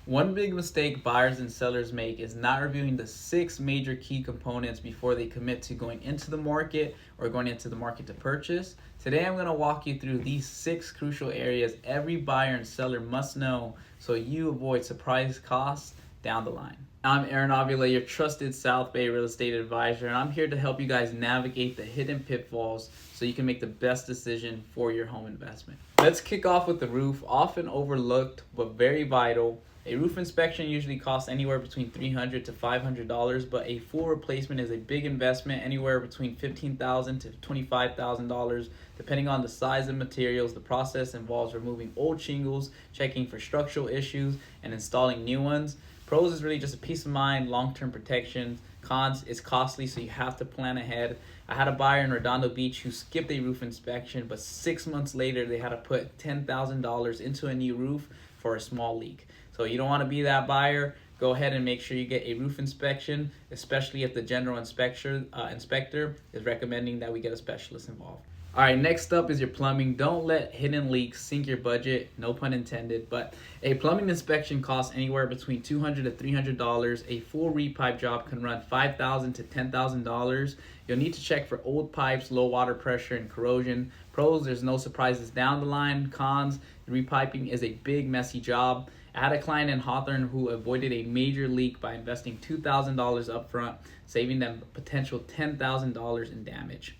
One big mistake buyers and sellers make is not reviewing the 6 major key components before they commit to going into the market or going into the market to purchase. Today I'm going to walk you through these 6 crucial areas every buyer and seller must know so you avoid surprise costs down the line. I'm Aaron Avila, your trusted South Bay real estate advisor, and I'm here to help you guys navigate the hidden pitfalls so you can make the best decision for your home investment. Let's kick off with the roof, often overlooked but very vital. A roof inspection usually costs anywhere between $300 to $500, but a full replacement is a big investment, anywhere between $15,000 to $25,000, depending on the size of materials. The process involves removing old shingles, checking for structural issues, and installing new ones. Pros is really just a peace of mind, long-term protection. Cons, it's costly, so you have to plan ahead. I had a buyer in Redondo Beach who skipped a roof inspection, but 6 months later they had to put $10,000 into a new roof for a small leak. So you don't want to be that buyer. Go ahead and make sure you get a roof inspection, especially if the general inspector is recommending that we get a specialist involved. All right, next up is your plumbing. Don't let hidden leaks sink your budget, no pun intended, but a plumbing inspection costs anywhere between $200 to $300. A full repipe job can run $5,000 to $10,000. You'll need to check for old pipes, low water pressure, and corrosion. Pros, there's no surprises down the line. Cons, repiping is a big, messy job. I had a client in Hawthorne who avoided a major leak by investing $2,000 upfront, saving them potential $10,000 in damage.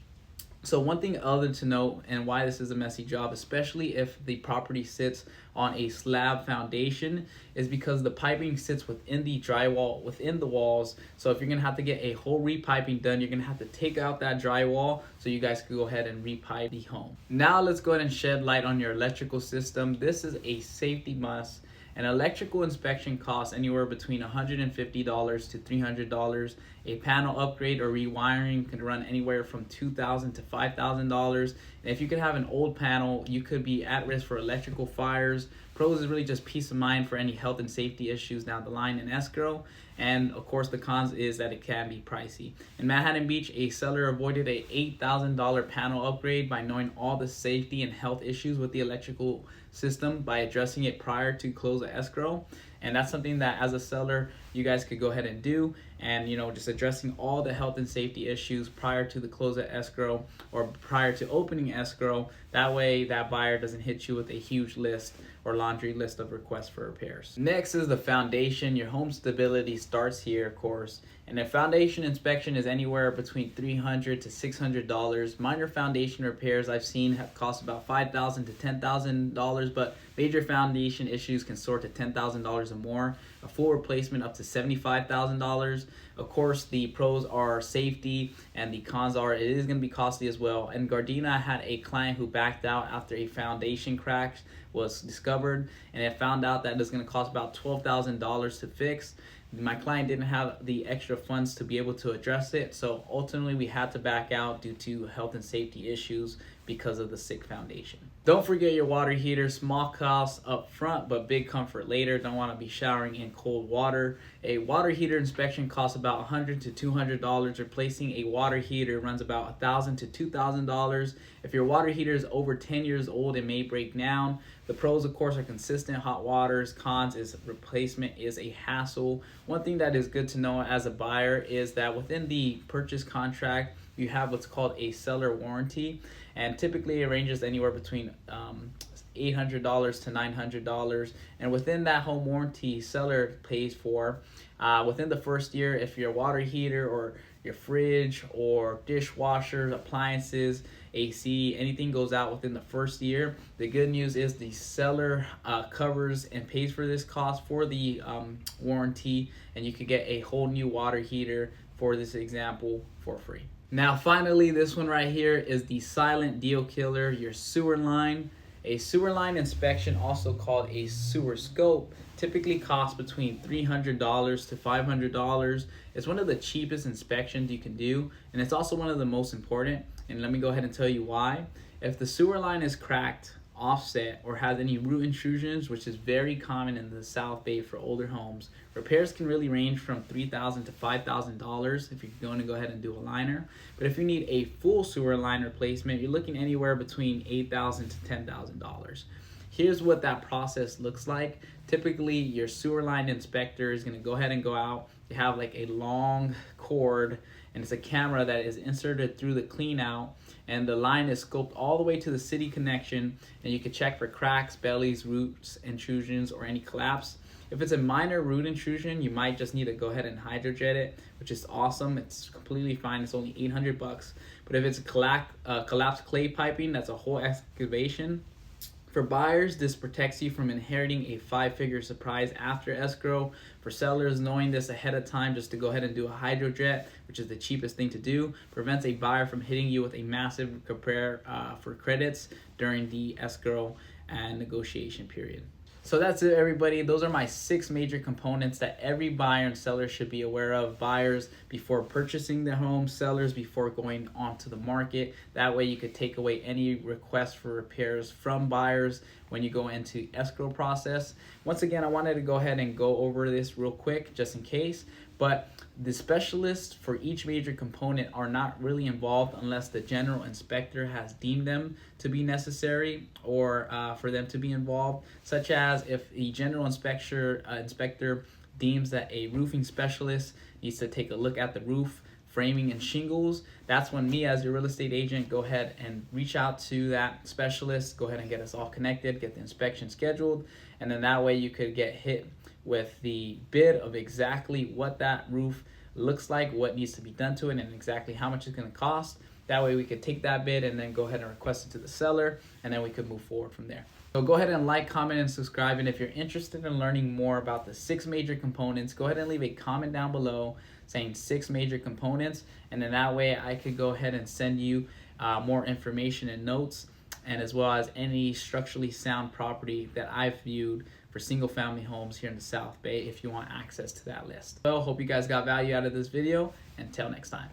So one thing other to note, and why this is a messy job, especially if the property sits on a slab foundation, is because the piping sits within the drywall, within the walls. So if you're gonna have to get a whole repiping done, you're gonna have to take out that drywall so you guys can go ahead and repipe the home. Now let's go ahead and shed light on your electrical system. This is a safety must. An electrical inspection costs anywhere between $150 to $300. A panel upgrade or rewiring can run anywhere from $2,000 to $5,000. And if you could have an old panel, you could be at risk for electrical fires. Pros is really just peace of mind for any health and safety issues down the line in escrow. And of course, the cons is that it can be pricey. In Manhattan Beach, a seller avoided a $8,000 panel upgrade by knowing all the safety and health issues with the electrical system by addressing it prior to close of escrow. And that's something that as a seller you guys could go ahead and do, and just addressing all the health and safety issues prior to the close of escrow or prior to opening escrow. That way that buyer doesn't hit you with a huge list or laundry list of requests for repairs. Next is the foundation. Your home stability starts here, of course, and a foundation inspection is anywhere between $300 to $600. Minor foundation repairs I've seen have cost about $5,000 to $10,000, but major foundation issues can soar to $10,000 or more. A full replacement up to $75,000. Of course, the pros are safety, and the cons are it is going to be costly as well. In Gardena, I had a client who backed out after a foundation crack was discovered, and it found out that it's going to cost about $12,000 to fix. My client didn't have the extra funds to be able to address it, so ultimately we had to back out due to health and safety issues because of the sick foundation. Don't forget your water heater. Small costs up front, but big comfort later. Don't want to be showering in cold water. A water heater inspection costs about $100 to $200. Replacing a water heater runs about $1,000 to $2,000. If your water heater is over 10 years old, it may break down. The pros, of course, are consistent hot waters. Cons is replacement is a hassle. One thing that is good to know as a buyer is that within the purchase contract, you have what's called a seller warranty, and typically it ranges anywhere between $800 to $900. And within that home warranty, seller pays for within the first year if your water heater or your fridge or dishwashers, appliances, AC, anything goes out within the first year. The good news is the seller covers and pays for this cost for the warranty, and you could get a whole new water heater for this example for free. Now finally, this one right here is the silent deal killer, your sewer line. A sewer line inspection, also called a sewer scope, typically costs between $300 to $500. It's one of the cheapest inspections you can do, and it's also one of the most important, and let me go ahead and tell you why. If the sewer line is cracked, offset, or has any root intrusions, which is very common in the South Bay for older homes, repairs can really range from $3,000 to $5,000 if you're going to go ahead and do a liner. But if you need a full sewer line replacement, you're looking anywhere between $8,000 to $10,000. Here's what that process looks like. Typically, your sewer line inspector is going to go ahead and go out. You have like a long cord, and it's a camera that is inserted through the clean out, and the line is scoped all the way to the city connection, and you can check for cracks, bellies, roots, intrusions, or any collapse. If it's a minor root intrusion, you might just need to go ahead and hydrojet it, which is awesome. It's completely fine. It's only $800. But if it's a collapsed clay piping, that's a whole excavation. For buyers, this protects you from inheriting a 5-figure surprise after escrow. For sellers, knowing this ahead of time just to go ahead and do a hydrojet, which is the cheapest thing to do, prevents a buyer from hitting you with a massive compare for credits during the escrow and negotiation period. So that's it, everybody. Those are my 6 major components that every buyer and seller should be aware of. Buyers before purchasing their home, sellers before going onto the market. That way you could take away any requests for repairs from buyers when you go into escrow process. Once again, I wanted to go ahead and go over this real quick just in case, but the specialists for each major component are not really involved unless the general inspector has deemed them to be necessary or for them to be involved, such as if the general inspector deems that a roofing specialist needs to take a look at the roof, framing, and shingles. That's when me as your real estate agent go ahead and reach out to that specialist, go ahead and get us all connected, get the inspection scheduled, and then that way you could get hit with the bid of exactly what that roof looks like, what needs to be done to it, and exactly how much it's going to cost. That way we could take that bid and then go ahead and request it to the seller, and then we could move forward from there. So go ahead and like, comment, and subscribe. And if you're interested in learning more about the 6 major components, go ahead and leave a comment down below saying 6 major components, and then that way I could go ahead and send you more information and notes, and as well as any structurally sound property that I've viewed for single family homes here in the South Bay if you want access to that list. Well, hope you guys got value out of this video. Until next time.